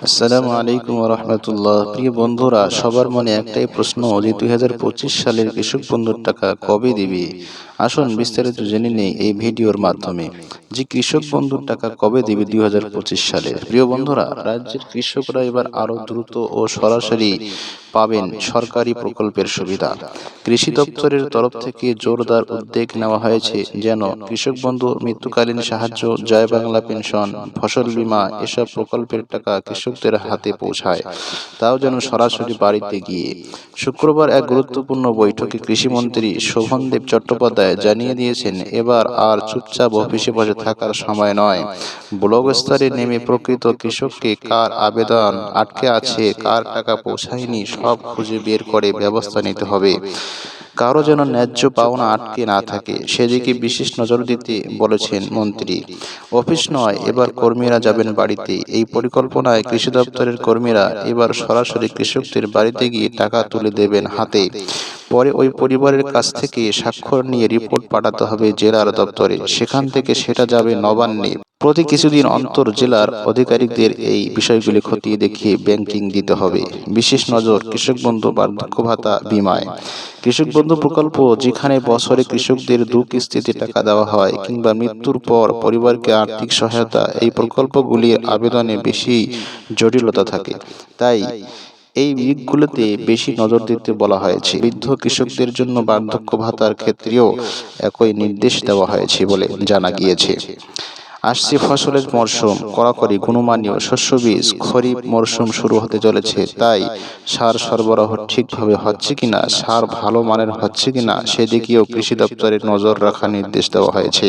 আসসালামু আলাইকুম রহমতুল্লাহ। প্রিয় বন্ধুরা, সবার মনে একটাই প্রশ্ন যে 2025 সালের কৃষক বন্ধুর টাকা কবে দিবে। আসুন বিস্তারিত জেনে নেই এই ভিডিওর মাধ্যমে যে কৃষক বন্ধুর টাকা কবে দিবে 2025 সালে। প্রিয় বন্ধুরা, রাজ্যের কৃষকরা এবার আরো দ্রুত ও সরাসরি পাবেন সরকারি প্রকল্পের সুবিধা। কৃষি দপ্তরের তরফ থেকে জোরদার উদ্যোগ নেওয়া হয়েছে যেন কৃষক বন্ধু, মৃত্যুকালীন সাহায্য, জয় বাংলা পেনশন, ফসল বীমা এসব প্রকল্পের টাকা কৃষকদের হাতে পৌঁছায়, তাও যেন সরাসরি বাড়িতে গিয়ে। শুক্রবার এক গুরুত্বপূর্ণ বৈঠকে কৃষিমন্ত্রী শোভনদেব চট্টোপাধ্যায় জানিয়ে দিয়েছেন, এবার আর চুপচাপ অফিসে বসে থাকার সময় নয়। ব্লক স্তরে নেমে প্রকৃত কৃষককে কার আবেদন আটকে আছে, কার টাকা পৌঁছায়নি সব খুঁজে বের করে ব্যবস্থা নিতে হবে। কারো যেন ন্যায্য পাওনা আটকে না থাকে, সেদিকে বিশেষ নজর দিতে বলেছেন মন্ত্রী। অফিস নয়, এবার কর্মীরা যাবেন বাড়িতে। এই পরিকল্পনায় কৃষি দপ্তরের কর্মীরা এবার সরাসরি কৃষকদের বাড়িতে গিয়ে টাকা তুলে দেবেন হাতে। পরে ওই পরিবারের কাছ থেকে স্বাক্ষর নিয়ে রিপোর্ট পাঠাতে হবে জেলার দপ্তরে, সেখান থেকে সেটা যাবে নবান্নে। প্রতি কিছুদিন অন্তর জেলার আধিকারিকদের এই বিষয়গুলি খতিয়ে দেখিয়ে ব্যাংকিং দিতে হবে। বিশেষ নজর কৃষক বন্ধু, বার্ধক্য ভাতা, বীমায়। কৃষক বন্ধু প্রকল্প যেখানে বছরে কৃষকদের 2 কিস্তিতে টাকা দেওয়া হয় কিংবা মৃত্যুর পর পরিবারকে আর্থিক সহায়তা, এই প্রকল্পগুলির আবেদনে বেশি জটিলতা থাকে। তাই এই দিকগুলোতে বেশি নজর দিতে বলা হয়েছে। বৃদ্ধ কৃষকদের জন্য বার্ধক্য ভাতার ক্ষেত্রেও একই নির্দেশ দেওয়া হয়েছে বলে জানা গিয়েছে। আসছে ফসলের মরশুম, কড়াকড়ি গুণমানীয় শস্য বীজ, খরিফ মরশুম শুরু হতে চলেছে। তাই সার সরবরাহ ঠিকভাবে হচ্ছে কিনা, সার ভালো মানের হচ্ছে কিনা সেদিকেও কৃষি দপ্তরের নজর রাখার নির্দেশ দেওয়া হয়েছে।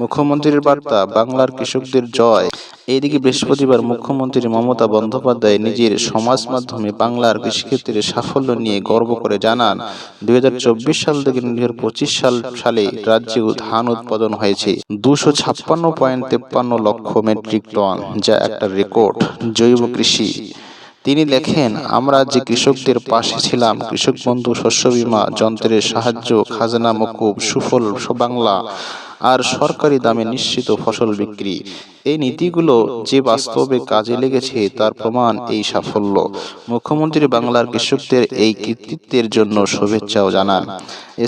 মুখ্যমন্ত্রীর বার্তা, বাংলার কৃষকদের জয়। এইদিকে বৃহস্পতিবার মুখ্যমন্ত্রী মমতা বন্দ্যোপাধ্যায় নিজের সমাজ মাধ্যমে বাংলার কৃষিক্ষেত্রে সাফল্য নিয়ে গর্ব করে জানান, 2024 সাল থেকে 2025 সালে রাজ্যে ধান উৎপাদন হয়েছে 256.53 লক্ষ মেট্রিক টন, যা একটা রেকর্ড। জৈব কৃষি। তিনি লেখেন, আমরা যে কৃষকদের পাশে ছিলাম, কৃষক বন্ধু, শস্য বীমা, যন্ত্রের সাহায্য, খাজনা মকুব, সুফল বাংলা আর সরকারি দামে নিশ্চিত ফসল বিক্রি, এই নীতিগুলো যে বাস্তবে কাজে লেগেছে তার প্রমাণ এই সাফল্য। মুখ্যমন্ত্রী বাংলার কৃষকদের এই কৃতিত্বের জন্য শুভেচ্ছাও জানান।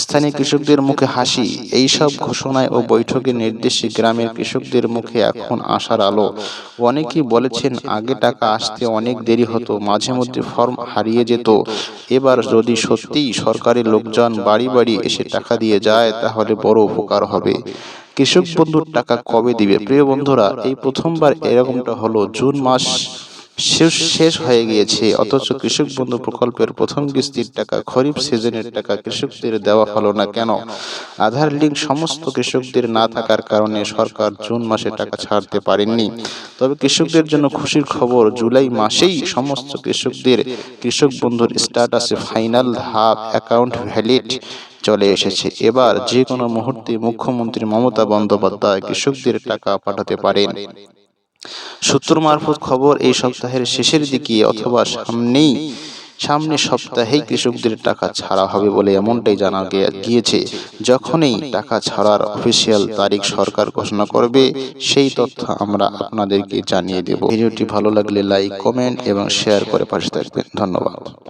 স্থানীয় কৃষকদের মুখে হাসি। এই সব ঘোষণায় ও বৈঠকের নির্দেশে গ্রামের কৃষকদের মুখে এখন আশার আলো। অনেকেই বলেছেন আগে টাকা আসতে অনেক দেরি হতো, মাঝে মধ্যে ফর্ম হারিয়ে যেত। এবার যদি সত্যিই সরকারি লোকজন বাড়ি বাড়ি এসে টাকা দিয়ে যায় তাহলে বড় উপকার হবে। কৃষক বন্ধুর টাকা কবে দিবে? প্রিয় বন্ধুরা, এই প্রথমবার এরকমটা হলো। জুন মাস শেষ হয়ে গিয়েছে, অথচ কৃষক বন্ধু প্রকল্পের প্রথম কিস্তির টাকা, খরিফ সিজনের টাকা কৃষকদের দেওয়া হলো না কেন? আধার লিঙ্ক সমস্ত কৃষকদের না থাকার কারণে সরকার জুন মাসে টাকা ছাড়তে পারেননি। তবে কৃষকদের জন্য খুশির খবর, জুলাই মাসেই সমস্ত কৃষকদের কৃষক বন্ধুর স্ট্যাটাসে ফাইনাল ধাপ অ্যাকাউন্ট ভ্যালিড চলে এসেছে। এবার যে কোনো মুহূর্তে মুখ্যমন্ত্রী মমতা বন্দ্যোপাধ্যায় কৃষকদের টাকা পাঠাতে পারেন। সূত্র মারফত খবর, এই সপ্তাহের শেষের দিকে অথবা সামনে সপ্তাহেই কৃষকদের টাকা ছাড়া হবে বলে এমনটাই জানা গিয়েছে। যখনই টাকা ছাড়ার অফিসিয়াল তারিখ সরকার ঘোষণা করবে, সেই তথ্য আমরা আপনাদেরকে জানিয়ে দেব। ভিডিওটি ভালো লাগলে লাইক, কমেন্ট এবং শেয়ার করে পাশে থাকবেন। ধন্যবাদ।